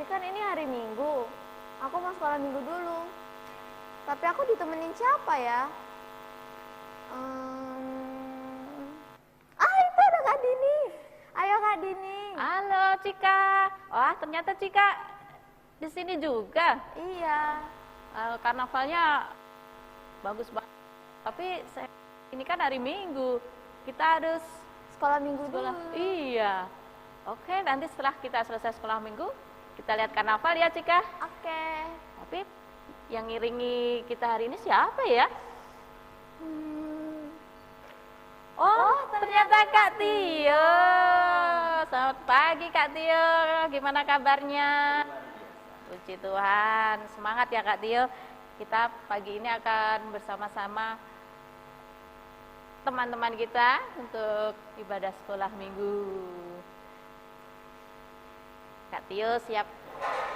kan ini hari Minggu. Aku mau sekolah Minggu dulu. Tapi aku ditemenin siapa ya? Itu ada Kak Dini. Ayo Kak Dini. Halo Cika. Wah, ternyata Cika di sini juga. Iya. Karnavalnya bagus banget. Tapi ini kan hari Minggu. Kita harus Sekolah Minggu sekolah. dulu. Iya. Oke, nanti setelah kita selesai sekolah Minggu, kita lihat karnaval ya Cika. Oke. Tapi yang ngiringi kita hari ini siapa ya? Oh, ternyata Kak Tio. Selamat pagi Kak Tio. Gimana kabarnya? Puji Tuhan. Semangat ya Kak Tio. Kita pagi ini akan bersama-sama teman-teman kita untuk ibadah sekolah Minggu. Kak Tio siap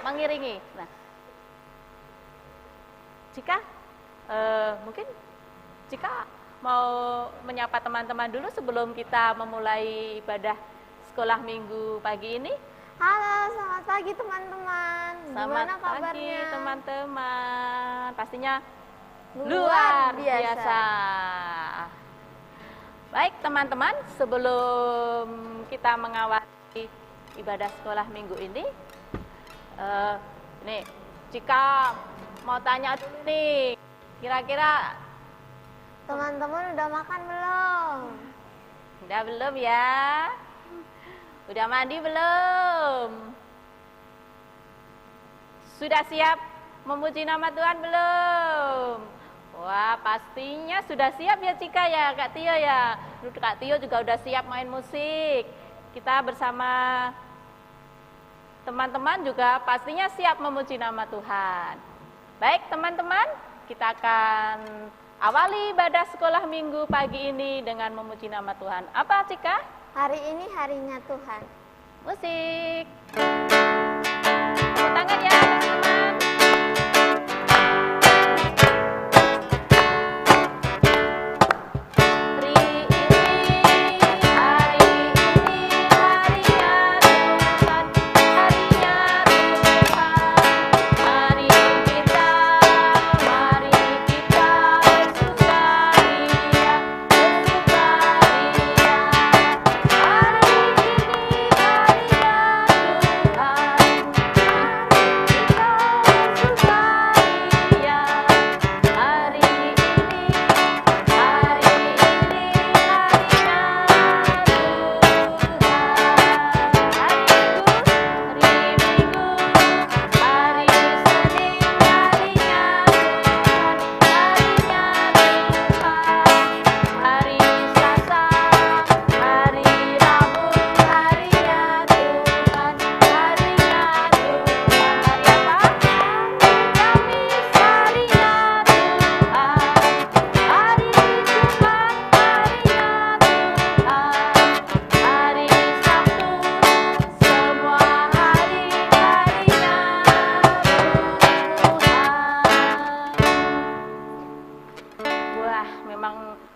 mengiringi. Nah, Cika, mungkin Cika mau menyapa teman-teman dulu sebelum kita memulai ibadah sekolah Minggu pagi ini. Halo, selamat pagi teman-teman. Selamat Gimana kabarnya? pagi teman-teman. Pastinya Luar luar biasa. Baik teman-teman, sebelum kita mengawali ibadah sekolah Minggu ini, nih Cika mau tanya dulu nih, kira-kira Teman-teman udah makan belum? udah belum ya? Udah mandi belum? Sudah siap memuji nama Tuhan belum? Wah, pastinya sudah siap ya Cika ya, Kak Tio ya. Kak Tio juga udah siap main musik. Kita bersama teman-teman juga pastinya siap memuji nama Tuhan. Baik teman-teman, kita akan awali ibadah sekolah Minggu pagi ini dengan memuji nama Tuhan. Apa Cika? Hari ini harinya Tuhan. Musik. Tepuk tangan ya teman-teman.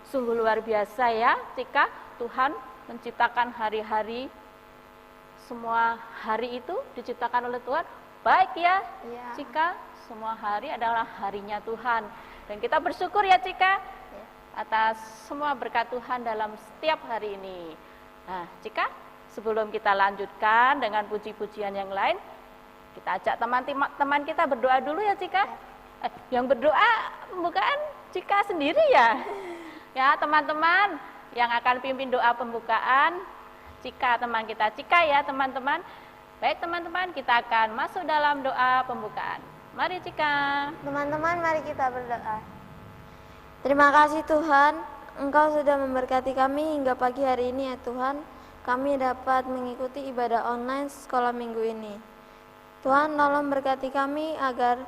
Sungguh luar biasa ya, Cika. Tuhan menciptakan hari-hari, semua hari itu diciptakan oleh Tuhan. Baik ya, Cika, semua hari adalah harinya Tuhan. Dan kita bersyukur ya Cika, atas semua berkat Tuhan dalam setiap hari ini. Nah Cika, sebelum kita lanjutkan dengan puji-pujian yang lain, kita ajak teman-teman kita berdoa dulu ya Cika. Yang berdoa bukan Cika sendiri ya. Ya teman-teman yang akan pimpin doa pembukaan, Cika teman kita Cika ya teman-teman. Baik teman-teman, kita akan masuk dalam doa pembukaan. Mari Cika. Teman-teman, mari kita berdoa. Terima kasih Tuhan, Engkau sudah memberkati kami hingga pagi hari ini ya Tuhan. Kami dapat mengikuti ibadah online sekolah Minggu ini. Tuhan tolong berkati kami agar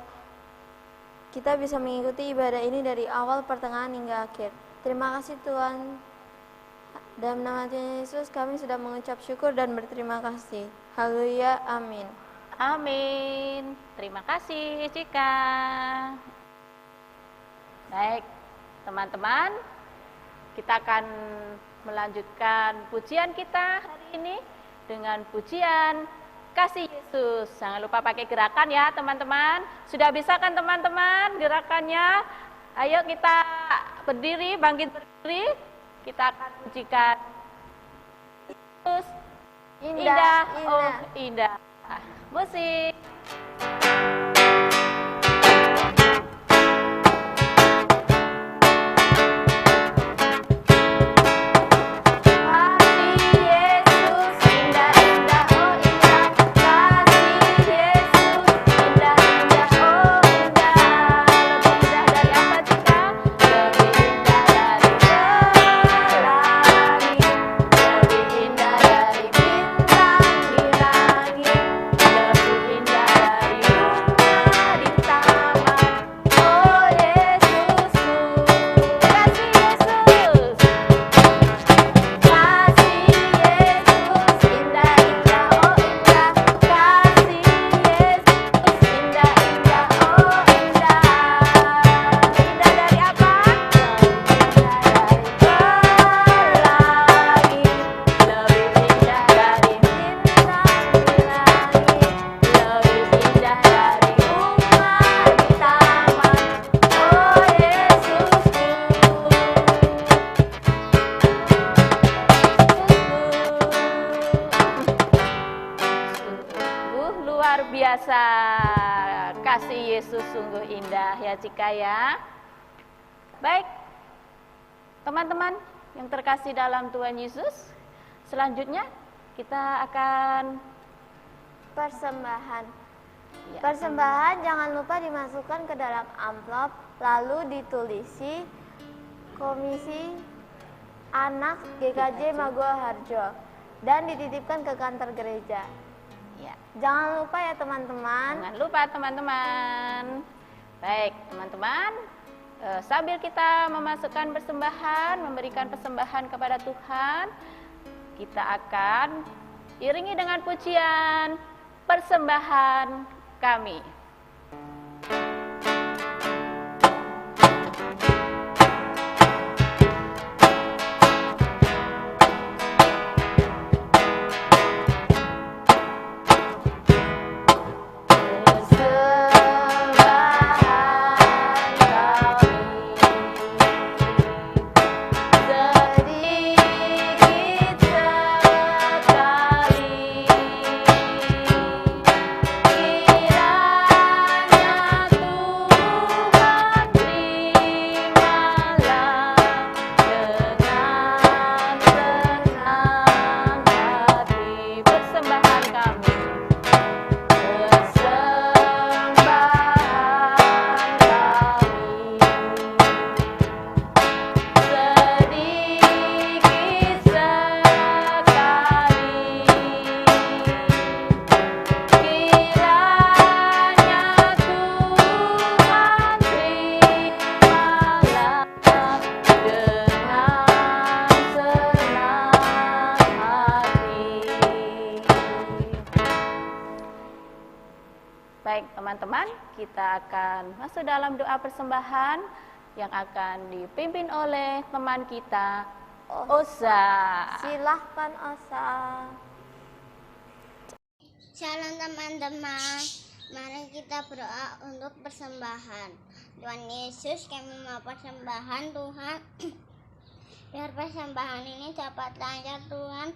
kita bisa mengikuti ibadah ini dari awal, pertengahan hingga akhir. Terima kasih Tuhan. Dalam nama Tuhan Yesus kami sudah mengucap syukur dan berterima kasih. Haleluya, amin. Amin. Terima kasih Cika. Baik teman-teman, kita akan melanjutkan pujian kita hari ini dengan pujian kasih Yesus. Jangan lupa pakai gerakan ya teman-teman. Sudah bisa kan teman-teman gerakannya? Ayo kita berdiri, bangkit berdiri. Kita akan pujikan Yesus. Indah, oh indah. Musik. Luar biasa, kasih Yesus sungguh indah ya Cika ya. Baik, teman-teman yang terkasih dalam Tuhan Yesus, selanjutnya kita akan persembahan. Ya. Persembahan jangan lupa dimasukkan ke dalam amplop, lalu ditulisi Komisi Anak GKJ Magoa Harjo dan dititipkan ke kantor gereja. Ya. Jangan lupa ya teman-teman. Jangan lupa teman-teman. Baik teman-teman, sambil kita memasukkan persembahan, memberikan persembahan kepada Tuhan, kita akan iringi dengan pujian persembahan kami. Baik teman-teman, kita akan masuk dalam doa persembahan yang akan dipimpin oleh teman kita, Osa. Silahkan Osa. Shalom teman-teman, mari kita berdoa untuk persembahan. Tuhan Yesus, kami mau persembahan Tuhan. Biar persembahan ini dapat lancar Tuhan,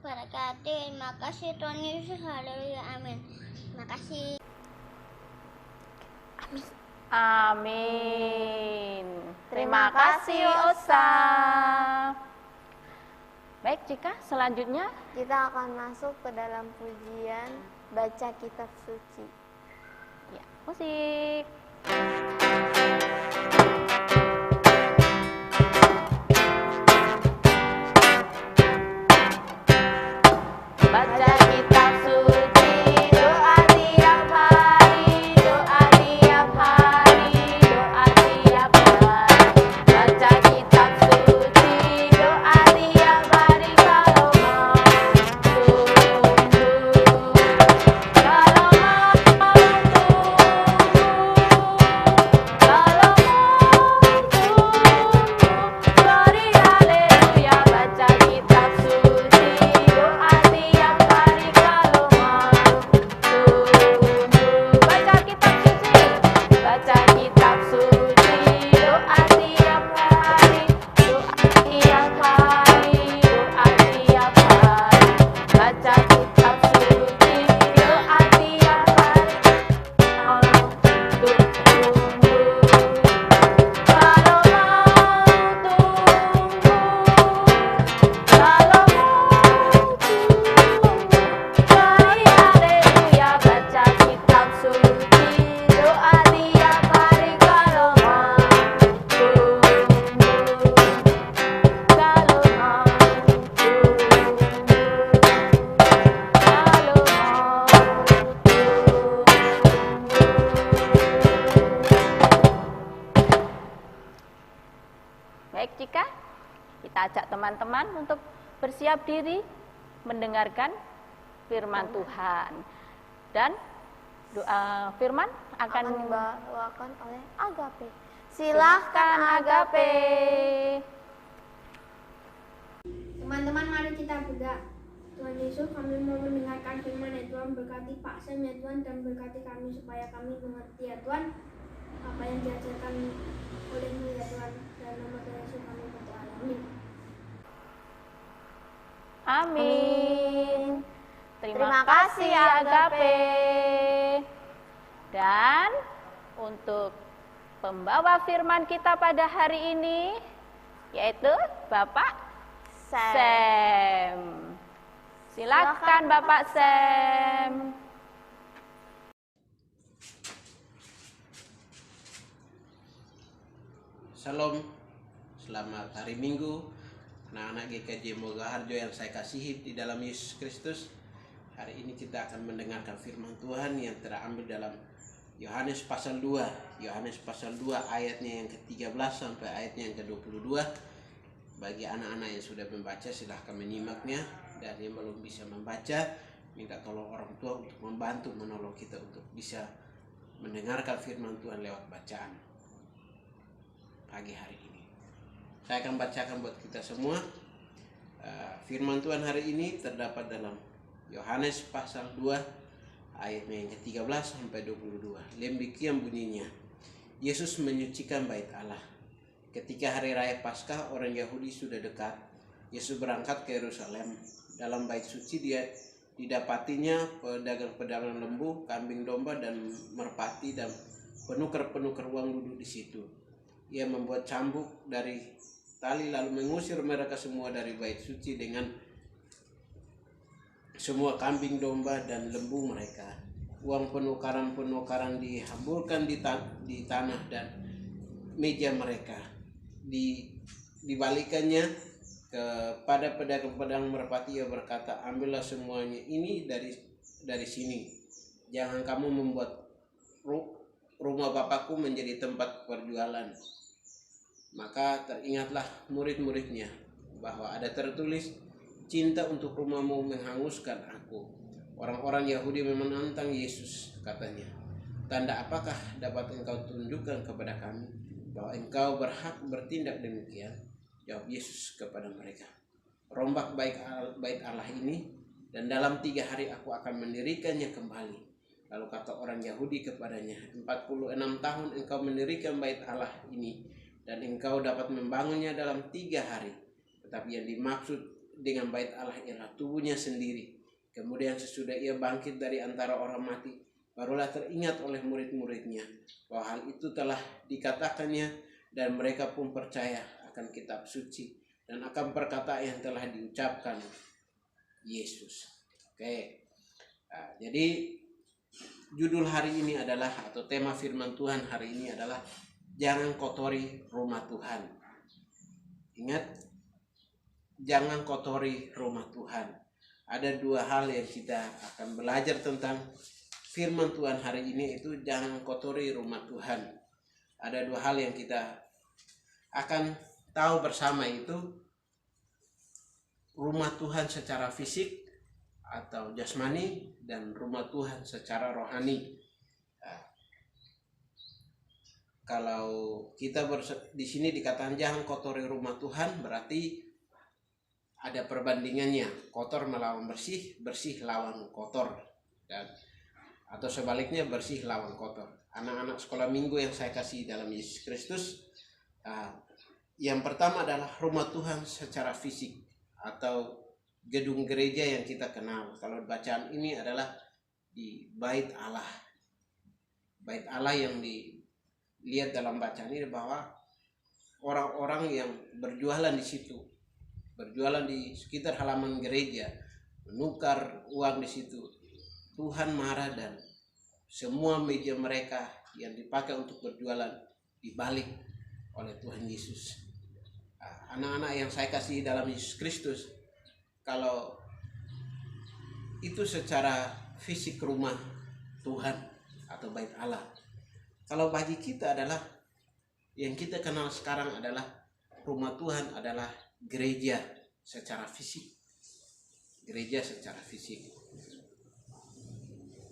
berkati. Terima kasih Tuhan Yesus, haleluya, amin. Terima kasih. Amin. Terima kasih Osa. Baik Cika, selanjutnya Kita akan masuk ke dalam pujian baca kitab suci. ya, musik. Baca kitab suci, doa tiap hari, doa tiap hari, doa tiap hari. Baca kitab suci, doa tiap hari kalau mau tumbuh, kalau mau tumbuh, kalau mau Baik Cika, kita ajak teman-teman untuk bersiap diri mendengarkan firman Tuhan. Dan doa firman akan dibawakan oleh Agape. Silahkan Agape. Teman-teman, mari kita berdoa. Tuhan Yesus, kami mau mendengarkan firman ya Tuhan. Berkati Pak Sam ya Tuhan, dan berkati kami supaya kami mengerti ya Tuhan apa yang diajarkan oleh-Mu ya Tuhan. Dalam nama Tuhan Yesus kami berdoa. Amin. Amin. Terima kasih Agape. Dan untuk pembawa firman kita pada hari ini yaitu Bapak Sam. Silakan Bapak Sam. Salam, selamat hari Minggu anak-anak GKJ Mogaharjo yang saya kasihi di dalam Yesus Kristus. Hari ini kita akan mendengarkan firman Tuhan yang terambil dalam Yohanes pasal 2. Yohanes pasal 2 ayatnya yang ke-13 sampai ayatnya yang ke-22. Bagi anak-anak yang sudah membaca silahkan menyimaknya, dan yang belum bisa membaca minta tolong orang tua untuk membantu menolong kita untuk bisa mendengarkan firman Tuhan lewat bacaan pagi hari ini. Saya akan bacakan buat kita semua. Firman Tuhan hari ini terdapat dalam Yohanes pasal 2 ayatnya yang ke-13 sampai 22. Demikian bunyinya. Yesus menyucikan bait Allah. Ketika hari raya Paskah orang Yahudi sudah dekat, Yesus berangkat ke Yerusalem. Dalam bait suci dia didapatinya pedagang-pedagang lembu, kambing domba dan merpati dan penukar-penukar uang duduk di situ. Ia membuat cambuk dari tali lalu mengusir mereka semua dari bait suci dengan semua kambing domba dan lembu mereka. Uang penukaran-penukaran dihamburkan di tanah dan meja mereka. Dibalikannya kepada pedagang-pedagang merpati, ia berkata, ambillah semuanya ini dari sini. Jangan kamu membuat rumah Bapakku menjadi tempat perjualan. Maka teringatlah murid-muridnya bahwa ada tertulis, cinta untuk rumahmu menghanguskan aku. Orang-orang Yahudi menantang Yesus, katanya, tanda apakah dapat engkau tunjukkan kepada kami bahwa engkau berhak bertindak demikian? Jawab Yesus kepada mereka, rombak bait Allah ini, dan dalam 3 hari aku akan mendirikannya kembali. Lalu kata orang Yahudi kepadanya, 46 tahun engkau mendirikan bait Allah ini, dan engkau dapat membangunnya dalam 3 hari. Tetapi yang dimaksud dengan bait Allah ialah tubuhnya sendiri. Kemudian sesudah ia bangkit dari antara orang mati, barulah teringat oleh murid-muridnya bahwa hal itu telah dikatakannya, dan mereka pun percaya akan kitab suci dan akan perkataan yang telah diucapkan Yesus. Oke. Nah, jadi judul hari ini adalah, atau tema firman Tuhan hari ini adalah, jangan kotori rumah Tuhan. Ingat, jangan kotori rumah Tuhan. Ada 2 hal yang kita akan belajar tentang firman Tuhan hari ini, itu jangan kotori rumah Tuhan. Ada 2 hal yang kita akan tahu bersama, itu rumah Tuhan secara fisik atau jasmani dan rumah Tuhan secara rohani. Nah, kalau kita di sini dikatakan jangan kotori rumah Tuhan, berarti ada perbandingannya, kotor melawan bersih, bersih lawan kotor, dan atau sebaliknya bersih lawan kotor. Anak-anak sekolah minggu yang saya kasih dalam Yesus Kristus, yang pertama adalah rumah Tuhan secara fisik atau gedung gereja yang kita kenal. Kalau bacaan ini adalah di bait Allah. Bait Allah yang dilihat dalam bacaan ini bahwa orang-orang yang berjualan di situ, berjualan di sekitar halaman gereja, menukar uang di situ, Tuhan marah dan semua meja mereka yang dipakai untuk berjualan dibalik oleh Tuhan Yesus. Anak-anak yang saya kasih dalam Yesus Kristus, kalau itu secara fisik rumah Tuhan atau bait Allah, kalau bagi kita adalah yang kita kenal sekarang adalah rumah Tuhan adalah gereja secara fisik. Gereja secara fisik.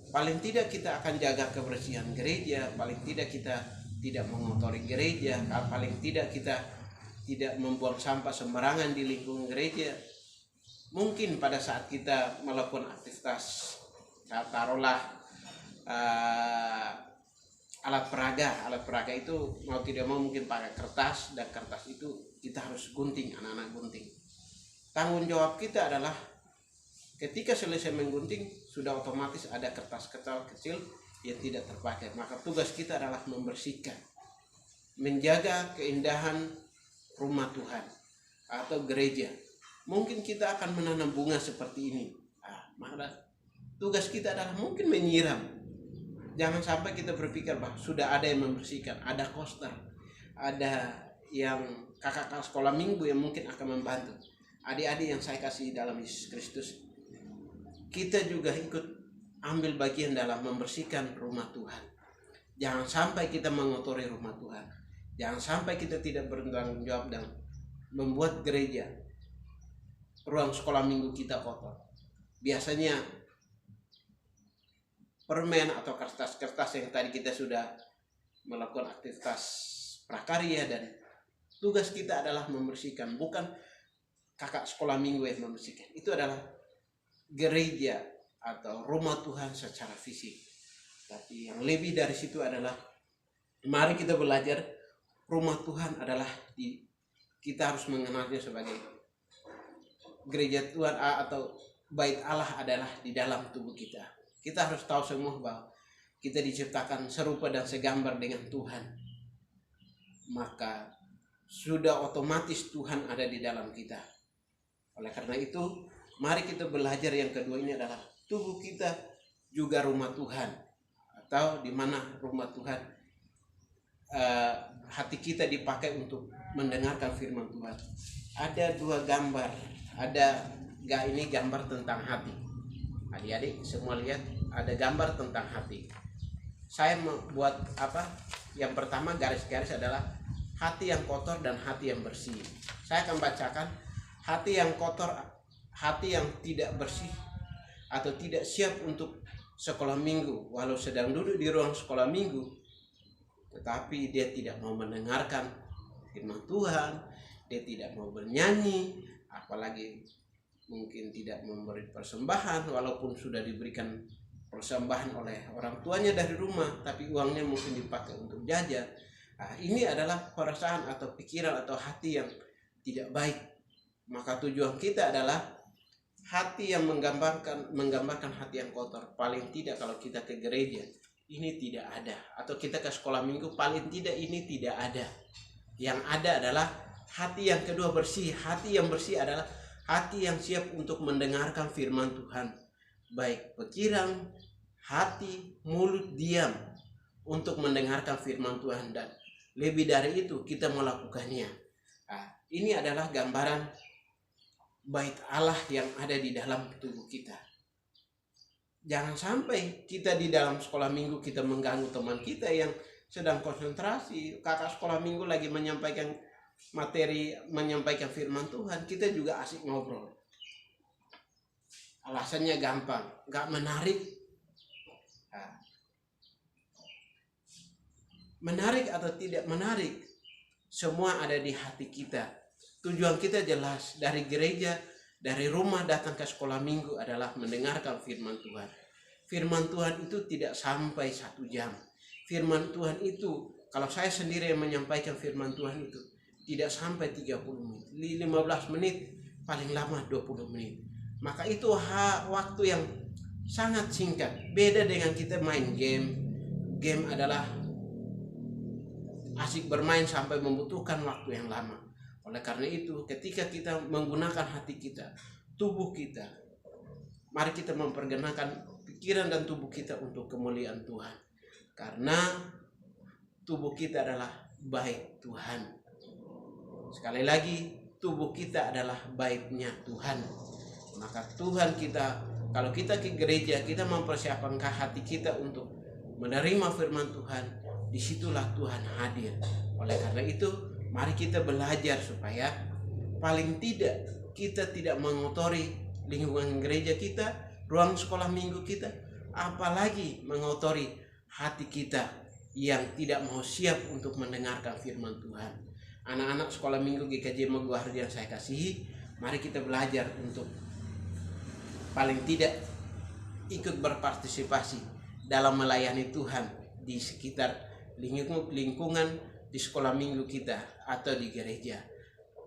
Paling tidak kita akan jaga kebersihan gereja, paling tidak kita tidak mengotori gereja, paling tidak kita tidak membuang sampah sembarangan di lingkungan gereja. Mungkin pada saat kita melakukan aktivitas, taruhlah alat peraga itu mau tidak mau mungkin pakai kertas, dan kertas itu kita harus gunting, anak-anak gunting. Tanggung jawab kita adalah ketika selesai menggunting, sudah otomatis ada kertas kecil yang tidak terpakai. Maka tugas kita adalah membersihkan, menjaga keindahan rumah Tuhan atau gereja. Mungkin kita akan menanam bunga seperti ini. Maka tugas kita adalah mungkin menyiram. Jangan sampai kita berpikir bahwa sudah ada yang membersihkan, ada koster, ada yang kakak-kakak sekolah minggu yang mungkin akan membantu. Adik-adik yang saya kasih dalam Yesus Kristus, kita juga ikut ambil bagian dalam membersihkan rumah Tuhan. Jangan sampai kita mengotori rumah Tuhan. Jangan sampai kita tidak bertanggung jawab dan membuat gereja, ruang sekolah minggu kita kotor. Biasanya permen atau kertas-kertas yang tadi kita sudah melakukan aktivitas prakarya, dan tugas kita adalah membersihkan, bukan kakak sekolah minggu yang membersihkan. Itu adalah gereja atau rumah Tuhan secara fisik. Tapi yang lebih dari situ adalah mari kita belajar rumah Tuhan adalah kita harus mengenalnya sebagai gereja Tuhan atau bait Allah adalah di dalam tubuh kita. Kita harus tahu semua bahwa kita diciptakan serupa dan segambar dengan Tuhan. Maka sudah otomatis Tuhan ada di dalam kita. Oleh karena itu, mari kita belajar yang kedua ini adalah tubuh kita juga rumah Tuhan, atau di mana rumah Tuhan, hati kita dipakai untuk mendengarkan firman Tuhan. Ada dua gambar, ini gambar tentang hati. Adik-adik semua lihat, ada gambar tentang hati. Saya membuat yang pertama garis-garis adalah hati yang kotor dan hati yang bersih. Saya akan bacakan. Hati yang kotor, hati yang tidak bersih atau tidak siap untuk sekolah minggu, walau sedang duduk di ruang sekolah minggu, tetapi dia tidak mau mendengarkan firman Tuhan, dia tidak mau bernyanyi, apalagi mungkin tidak memberi persembahan, walaupun sudah diberikan persembahan oleh orang tuanya dari rumah, tapi uangnya mungkin dipakai untuk jajan. Ini adalah perasaan atau pikiran atau hati yang tidak baik. Maka tujuan kita adalah hati yang menggambarkan hati yang kotor. Paling tidak kalau kita ke gereja ini tidak ada, atau kita ke sekolah minggu paling tidak ini tidak ada. Yang ada adalah hati yang kedua bersih. Hati yang bersih adalah hati yang siap untuk mendengarkan firman Tuhan, baik pikiran, hati, mulut diam untuk mendengarkan firman Tuhan, dan lebih dari itu kita melakukannya. Ini adalah gambaran bait Allah yang ada di dalam tubuh kita. Jangan sampai kita di dalam sekolah minggu kita mengganggu teman kita yang sedang konsentrasi. Kakak sekolah minggu lagi menyampaikan materi, menyampaikan firman Tuhan, kita juga asik ngobrol. Alasannya gampang, gak menarik. Menarik atau tidak menarik, semua ada di hati kita. Tujuan kita jelas, dari gereja, dari rumah datang ke sekolah minggu adalah mendengarkan firman Tuhan. Firman Tuhan itu tidak sampai 1 jam. Firman Tuhan itu, kalau saya sendiri yang menyampaikan firman Tuhan itu, tidak sampai 30 menit. 15 menit, paling lama 20 menit. Maka itu waktu yang sangat singkat. Beda dengan kita main game. Game adalah asik bermain sampai membutuhkan waktu yang lama. Oleh karena itu, ketika kita menggunakan hati kita, tubuh kita, mari kita mempergunakan pikiran dan tubuh kita untuk kemuliaan Tuhan. Karena tubuh kita adalah bait Tuhan. Sekali lagi, tubuh kita adalah baitnya Tuhan. Maka Tuhan kita, kalau kita ke gereja, kita mempersiapkan hati kita untuk menerima firman Tuhan, disitulah Tuhan hadir. Oleh karena itu, mari kita belajar supaya paling tidak kita tidak mengotori lingkungan gereja kita, ruang sekolah minggu kita, apalagi mengotori hati kita yang tidak mau siap untuk mendengarkan firman Tuhan. Anak-anak sekolah minggu GKJ Maguwardi yang saya kasihi, mari kita belajar untuk paling tidak ikut berpartisipasi dalam melayani Tuhan di sekitar lingkungan di sekolah minggu kita atau di gereja.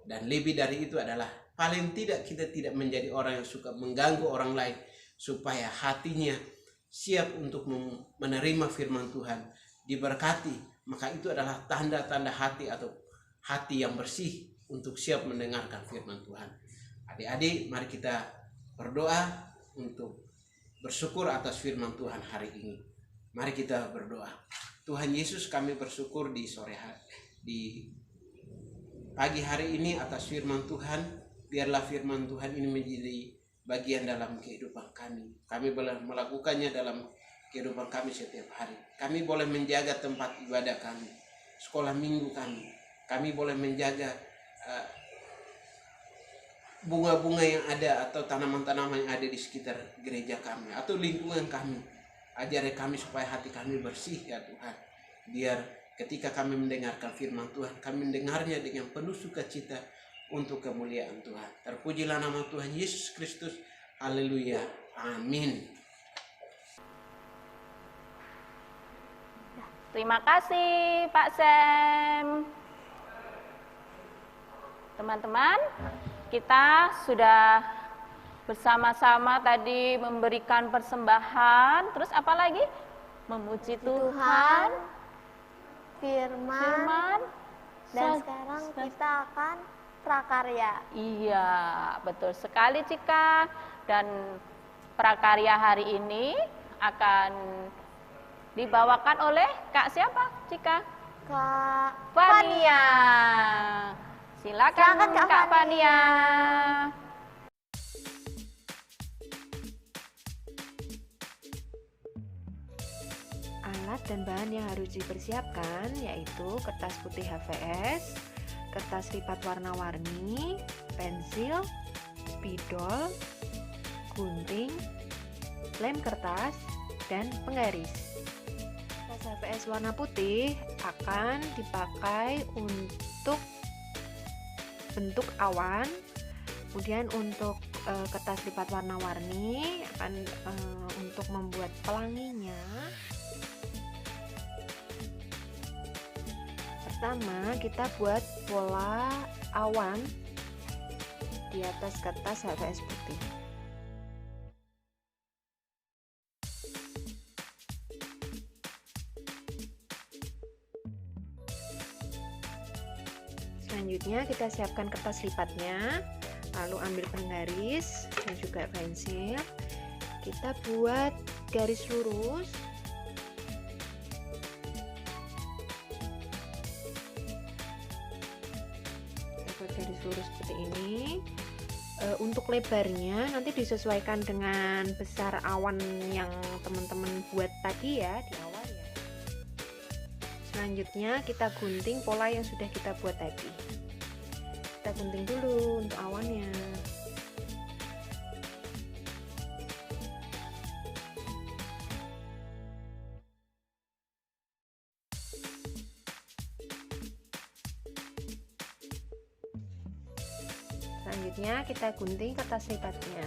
Dan lebih dari itu adalah paling tidak kita tidak menjadi orang yang suka mengganggu orang lain, supaya hatinya siap untuk menerima firman Tuhan, diberkati. Maka itu adalah tanda-tanda hati atau hati yang bersih untuk siap mendengarkan firman Tuhan. Adik-adik, mari kita berdoa untuk bersyukur atas firman Tuhan hari ini. Mari kita berdoa. Tuhan Yesus, kami bersyukur di sore hari, di pagi hari ini atas firman Tuhan. Biarlah firman Tuhan ini menjadi bagian dalam kehidupan kami. Kami boleh melakukannya dalam kehidupan kami setiap hari. Kami boleh menjaga tempat ibadah kami, sekolah minggu kami. Kami boleh menjaga bunga-bunga yang ada atau tanaman-tanaman yang ada di sekitar gereja kami atau lingkungan kami. Ajari kami supaya hati kami bersih ya Tuhan. Biar ketika kami mendengarkan firman Tuhan, kami mendengarnya dengan penuh sukacita untuk kemuliaan Tuhan. Terpujilah nama Tuhan Yesus Kristus. Haleluya. Amin. Terima kasih Pak Sam. Teman-teman, kita sudah bersama-sama tadi memberikan persembahan. Terus apa lagi? Memuji Tuhan, firman, dan sekarang kita akan prakarya. Iya, betul sekali Cika. Dan prakarya hari ini akan dibawakan oleh Kak siapa Cika? Kak Fania. Silakan Kak Fania. Alat dan bahan yang harus dipersiapkan yaitu kertas putih HVS, kertas lipat warna-warni, pensil, spidol, gunting, lem kertas, dan penggaris. Kertas HVS warna putih akan dipakai untuk bentuk awan, kemudian untuk kertas lipat warna-warni akan untuk membuat pelanginya. Pertama, kita buat pola awan di atas kertas HVS putih. Selanjutnya kita siapkan kertas lipatnya, lalu ambil penggaris dan juga pensil. Kita buat garis lurus. Garis lurus seperti ini. Untuk lebarnya nanti disesuaikan dengan besar awan yang teman-teman buat tadi ya di awal ya. Selanjutnya kita gunting pola yang sudah kita buat tadi. Kita gunting dulu untuk awannya. Selanjutnya kita gunting kertas lipatnya.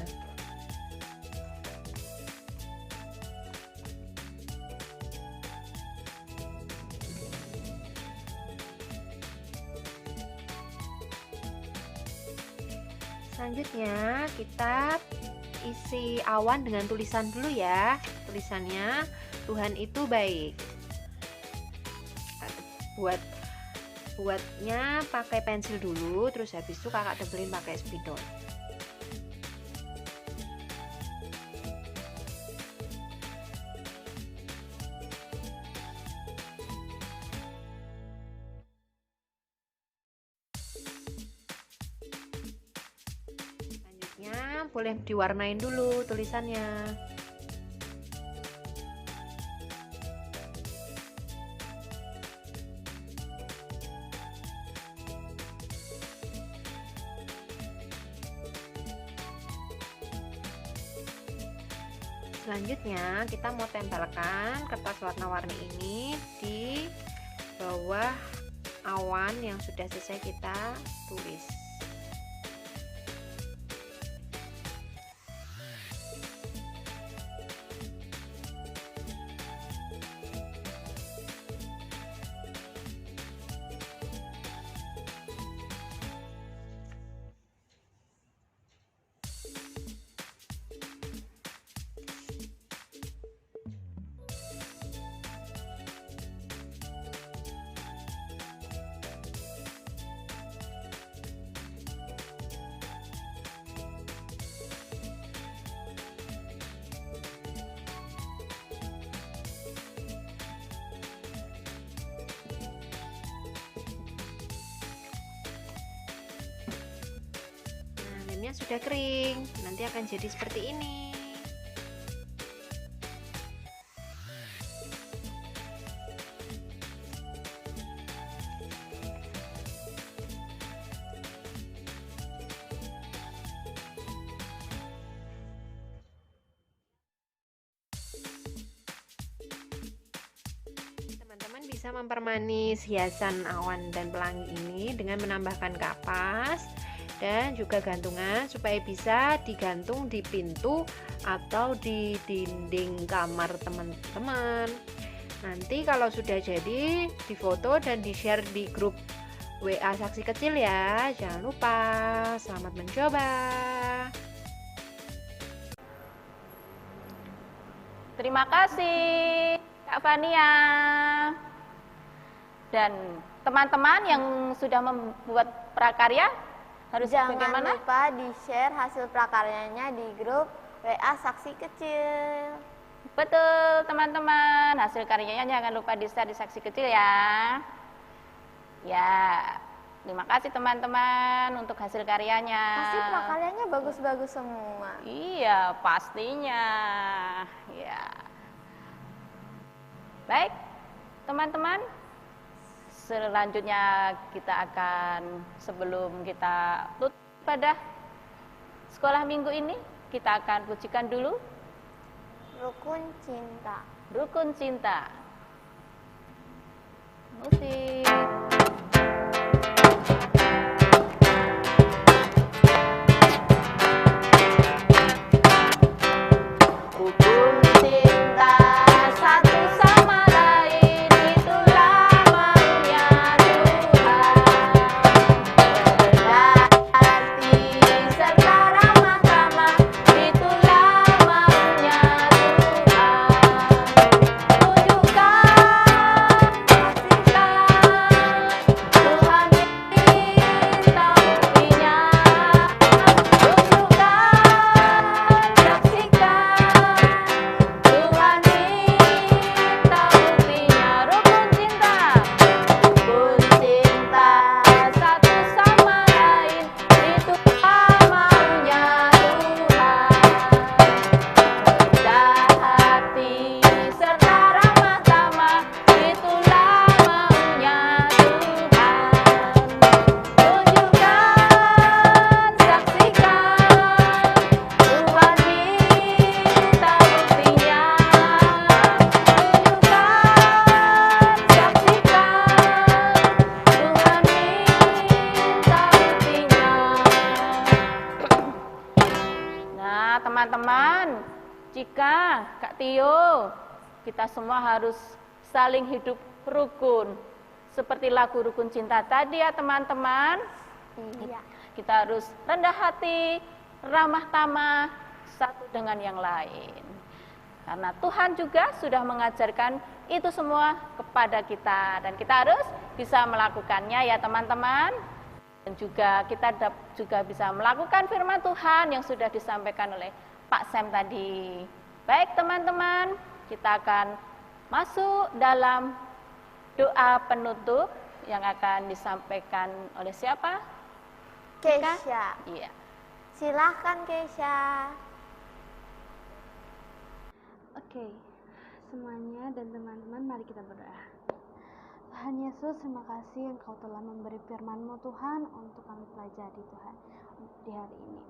Selanjutnya kita isi awan dengan tulisan dulu ya. Tulisannya Tuhan itu baik. Buatnya pakai pensil dulu, terus habis itu kakak tebelin pakai spidol. Selanjutnya boleh diwarnain dulu tulisannya. Selanjutnya kita mau tempelkan kertas warna-warni ini di bawah awan yang sudah selesai kita tulis. Lemnya sudah kering, nanti akan jadi seperti ini. Teman-teman bisa mempermanis hiasan awan dan pelangi ini dengan menambahkan kapas dan juga gantungan supaya bisa digantung di pintu atau di dinding kamar teman-teman. Nanti kalau sudah jadi difoto dan di-share di grup WA Saksi Kecil ya. Jangan lupa. Selamat mencoba. Terima kasih Kak Fania. Dan teman-teman yang sudah membuat prakarya harus Jangan bagaimana? lupa di-share hasil prakaryanya di grup WA Saksi Kecil. Betul teman-teman, hasil karyanya jangan lupa di-share di Saksi Kecil ya. Ya, terima kasih teman-teman untuk hasil karyanya. Pasti prakaryanya bagus-bagus semua. Iya, pastinya. Ya. Baik, teman-teman. Selanjutnya kita akan, sebelum kita tutup pada sekolah minggu ini, kita akan pujikan dulu Rukun Cinta. Rukun Cinta. Musik. Rukun cinta satu sama lain, itulah maunya Tuhan. Rendah hati serta ramah tamah, itulah maunya Tuhan. Tunjukkan kasih Tuhan minta buktinya. Tunjukkan, saksikan Tuhan minta buktinya. Rukun cinta satu sama lain, itulah maunya Tuhan. Rendah hati serta ramah tamah, itulah maunya Tuhan. Tunjukkan, saksikan Tuhan minta buktinya. Tunjukkan, saksikan Tuhan minta buktinya. Nah, teman-teman, jika Kak Tio, kita semua harus saling hidup rukun. Seperti lagu Rukun Cinta tadi ya teman-teman. Iya. Kita harus rendah hati, ramah tamah satu dengan yang lain. Karena Tuhan juga sudah mengajarkan itu semua kepada kita. Dan kita harus bisa melakukannya ya teman-teman. Dan juga kita juga bisa melakukan firman Tuhan yang sudah disampaikan oleh Pak Sam tadi. Baik teman-teman, kita akan masuk dalam doa penutup yang akan disampaikan oleh siapa? Keisha. Iya. Silahkan Keisha. Oke, semuanya dan teman-teman mari kita berdoa. Tuhan Yesus, terima kasih Engkau telah memberi firman-Mu Tuhan untuk kami pelajari Tuhan di hari ini.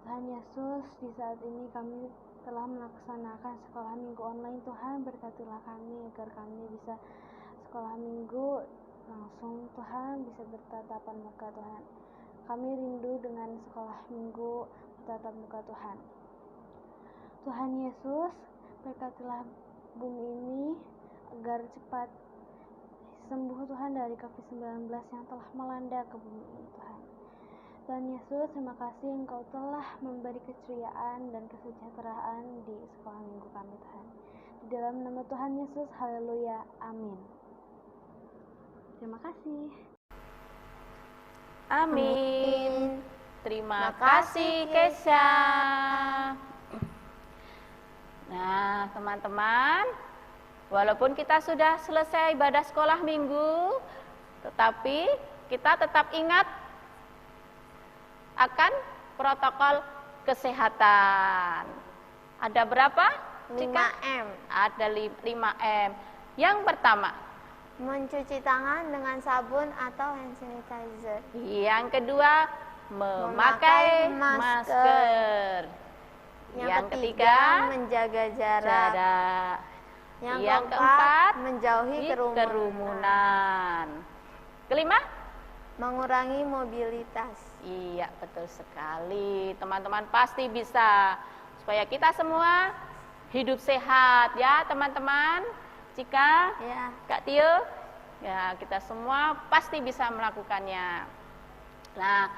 Tuhan Yesus, di saat ini kami telah melaksanakan sekolah minggu online. Tuhan, berkatilah kami agar kami bisa sekolah minggu langsung. Tuhan, bisa bertatapan muka Tuhan. Kami rindu dengan sekolah minggu bertatap muka Tuhan. Tuhan Yesus, berkatilah bumi ini agar cepat sembuh Tuhan dari COVID-19 yang telah melanda ke bumi ini Tuhan. Tuhan Yesus, terima kasih Engkau telah memberi keceriaan dan kesejahteraan di sekolah minggu kami Tuhan. Di dalam nama Tuhan Yesus, haleluya, amin. Terima kasih. Amin. Terima kasih Kesha. Nah, teman-teman, walaupun kita sudah selesai ibadah sekolah minggu, tetapi kita tetap ingat akan protokol kesehatan. Ada berapa? 5M. Ada 5M. Yang pertama, Mencuci tangan dengan sabun atau hand sanitizer. yang kedua, memakai masker. Yang ketiga, menjaga jarak. Yang keempat, menjauhi kerumunan. Kelima, mengurangi mobilitas. iya betul sekali. Teman-teman pasti bisa. Supaya kita semua hidup sehat ya teman-teman. Cika, Ya. Kak Tio, ya kita semua pasti bisa melakukannya. Nah,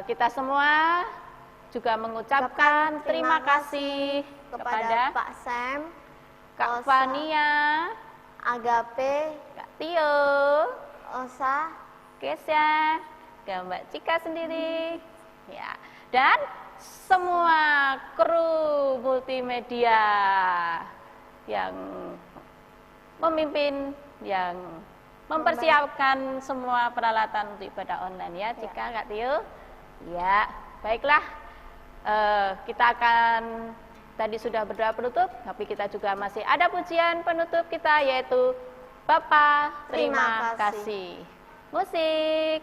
kita semua juga mengucapkan terima kasih kepada Pak Sam, Kak Osa, Fania, Agape, Kak Tio, Osa, Kesha, ke Mbak Cika sendiri, ya, dan semua kru multimedia yang memimpin, yang mempersiapkan semua peralatan untuk ibadah online ya, Cika, Kak Tio. Ya, baiklah, kita akan tadi sudah berdoa penutup, tapi kita juga masih ada pujian penutup kita, yaitu Bapa, terima kasih. Musik.